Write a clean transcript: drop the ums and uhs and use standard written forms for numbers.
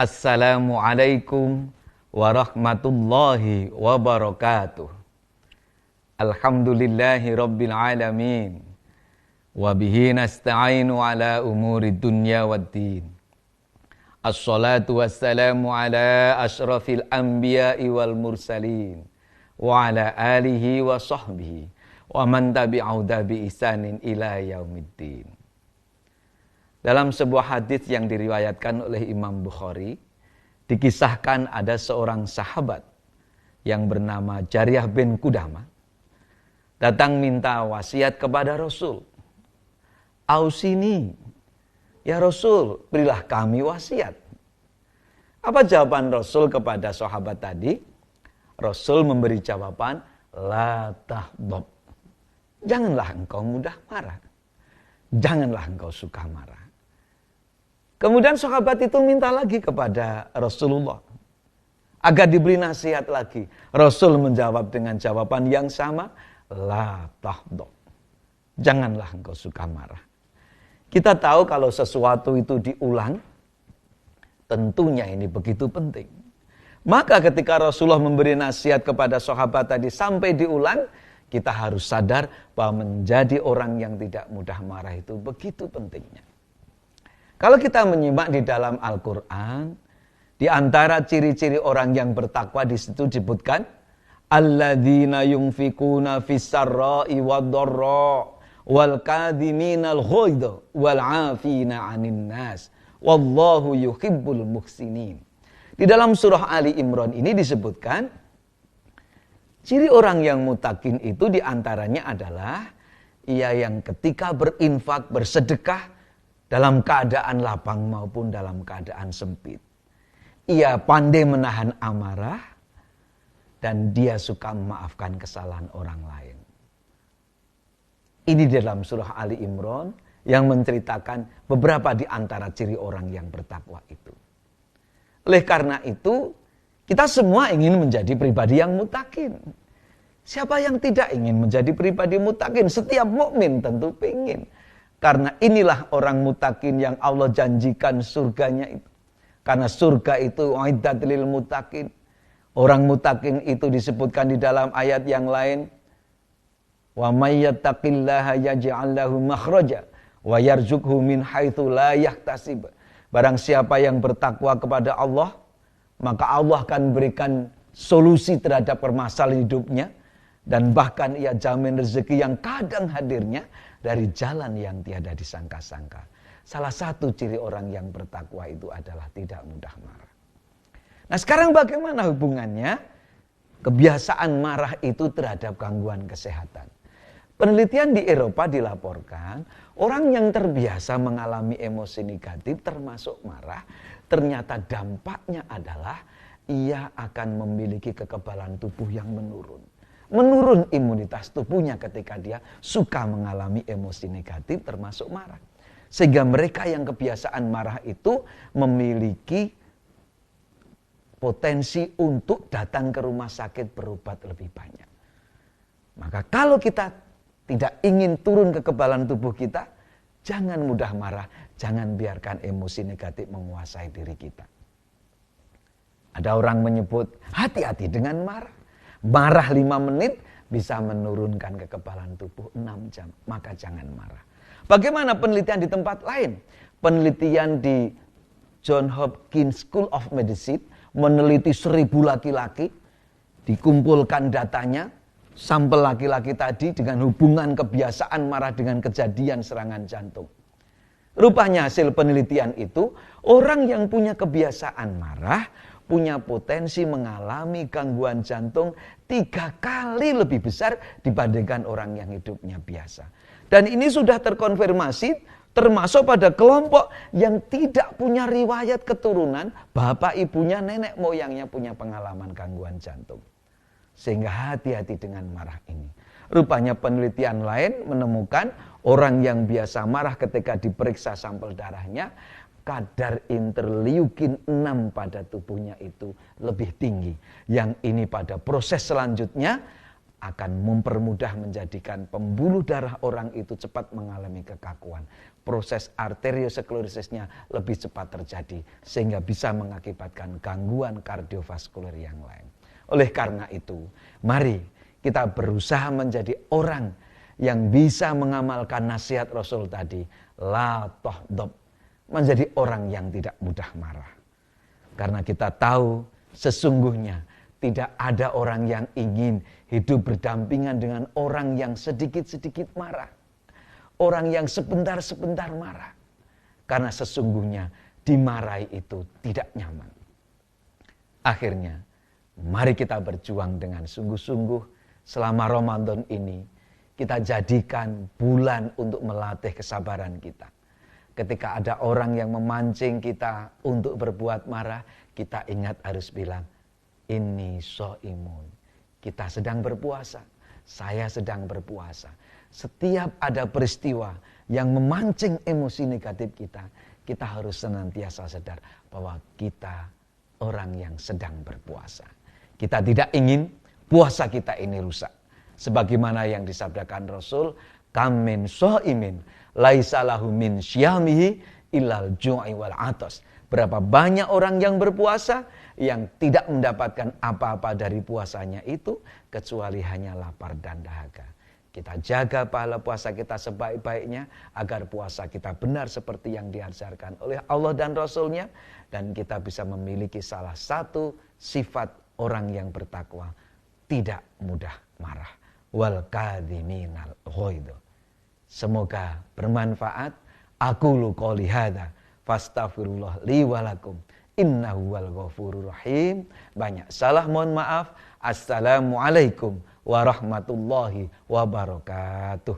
Assalamualaikum warahmatullahi wabarakatuh. Alhamdulillahi rabbil alamin. Wabihi nasta'inu ala umuri dunya waddin. Assalatu wassalamu ala ashrafil anbiya'i wal mursalin. Wa ala alihi wa sahbihi. Wa man tabi'auda bi ihsanin ila yaumiddin. Dalam sebuah hadis yang diriwayatkan oleh Imam Bukhari, dikisahkan ada seorang sahabat yang bernama Jariyah bin Qudamah datang minta wasiat kepada Rasul. Ausini, ya Rasul, berilah kami wasiat. Apa jawaban Rasul kepada sahabat tadi? Rasul memberi jawaban, la tahdab. Janganlah engkau mudah marah. Janganlah engkau suka marah. Kemudian sahabat itu minta lagi kepada Rasulullah agar diberi nasihat lagi. Rasul menjawab dengan jawaban yang sama, la tahdab. Janganlah engkau suka marah. Kita tahu kalau sesuatu itu diulang, tentunya ini begitu penting. Maka ketika Rasulullah memberi nasihat kepada sahabat tadi sampai diulang, kita harus sadar bahwa menjadi orang yang tidak mudah marah itu begitu pentingnya. Kalau kita menyimak di dalam Al-Quran, di antara ciri-ciri orang yang bertakwa di situ disebutkan, alladzina yunfikuna fis-sarra'i wad-dharra wal kadhiminal ghaidha wal 'afina 'anil nas wallahu yuhibbul muhsinin. Di dalam surah Ali Imran ini disebutkan, ciri orang yang muttaqin itu di antaranya adalah ia yang ketika berinfak, bersedekah dalam keadaan lapang maupun dalam keadaan sempit. Ia pandai menahan amarah dan dia suka memaafkan kesalahan orang lain. Ini dalam surah Ali Imran yang menceritakan beberapa di antara ciri orang yang bertakwa itu. Oleh karena itu, kita semua ingin menjadi pribadi yang muttaqin. Siapa yang tidak ingin menjadi pribadi muttaqin? Setiap mukmin tentu ingin. Karena inilah orang muttaqin yang Allah janjikan surganya itu. Karena surga itu uiddat lil muttaqin. Orang muttaqin itu disebutkan di dalam ayat yang lain. Wa may yattaqillaha yaj'al lahu makhraja wa yarzuqhu min haitsu la yahtasib. Barang siapa yang bertakwa kepada Allah, maka Allah akan berikan solusi terhadap permasalahan hidupnya. Dan bahkan ia jamin rezeki yang kadang hadirnya dari jalan yang tiada disangka-sangka. Salah satu ciri orang yang bertakwa itu adalah tidak mudah marah. Nah sekarang bagaimana hubungannya kebiasaan marah itu terhadap gangguan kesehatan? Penelitian di Eropa dilaporkan, orang yang terbiasa mengalami emosi negatif termasuk marah, ternyata dampaknya adalah ia akan memiliki kekebalan tubuh yang menurun. Menurun imunitas tubuhnya ketika dia suka mengalami emosi negatif termasuk marah. Sehingga mereka yang kebiasaan marah itu memiliki potensi untuk datang ke rumah sakit berobat lebih banyak. Maka kalau kita tidak ingin turun kekebalan tubuh kita, jangan mudah marah, jangan biarkan emosi negatif menguasai diri kita. Ada orang menyebut, hati-hati dengan marah. Marah 5 menit bisa menurunkan kekebalan tubuh 6 jam. Maka jangan marah. Bagaimana penelitian di tempat lain? Penelitian di John Hopkins School of Medicine meneliti 1000 laki-laki. Dikumpulkan datanya. Sampel laki-laki tadi dengan hubungan kebiasaan marah dengan kejadian serangan jantung. Rupanya hasil penelitian itu, orang yang punya kebiasaan marah punya potensi mengalami gangguan jantung 3 kali lebih besar dibandingkan orang yang hidupnya biasa. Dan ini sudah terkonfirmasi termasuk pada kelompok yang tidak punya riwayat keturunan, bapak ibunya, nenek moyangnya punya pengalaman gangguan jantung. Sehingga hati-hati dengan marah ini. Rupanya penelitian lain menemukan orang yang biasa marah ketika diperiksa sampel darahnya, kadar interleukin 6 pada tubuhnya itu lebih tinggi. Yang ini pada proses selanjutnya akan mempermudah menjadikan pembuluh darah orang itu cepat mengalami kekakuan. Proses arteriosklerosisnya lebih cepat terjadi sehingga bisa mengakibatkan gangguan kardiovaskuler yang lain. Oleh karena itu, mari kita berusaha menjadi orang yang bisa mengamalkan nasihat Rasul tadi, la tahdab, menjadi orang yang tidak mudah marah. Karena kita tahu sesungguhnya tidak ada orang yang ingin hidup berdampingan dengan orang yang sedikit-sedikit marah. Orang yang sebentar-sebentar marah. Karena sesungguhnya dimarahi itu tidak nyaman. Akhirnya, mari kita berjuang dengan sungguh-sungguh selama Ramadan ini. Kita jadikan bulan untuk melatih kesabaran kita. Ketika ada orang yang memancing kita untuk berbuat marah, kita ingat harus bilang, ini so'imun. Kita sedang berpuasa. Saya sedang berpuasa. Setiap ada peristiwa yang memancing emosi negatif kita, kita harus senantiasa sadar bahwa kita orang yang sedang berpuasa. Kita tidak ingin puasa kita ini rusak. Sebagaimana yang disabdakan Rasul, kam min sha'imin laisa lahu min syiyamihi illal ju'i wal 'atas. Berapa banyak orang yang berpuasa yang tidak mendapatkan apa-apa dari puasanya itu kecuali hanya lapar dan dahaga. Kita jaga pahala puasa kita sebaik-baiknya agar puasa kita benar seperti yang diajarkan oleh Allah dan Rasul-Nya, dan kita bisa memiliki salah satu sifat orang yang bertakwa, tidak mudah marah. Wal kadhiminal ghaidh. Semoga bermanfaat. Aqulu qouli hadza fastaghfirullah li wa lakum innahu wal ghafurur rahim. Banyak salah, mohon maaf. Assalamualaikum warahmatullahi wabarakatuh.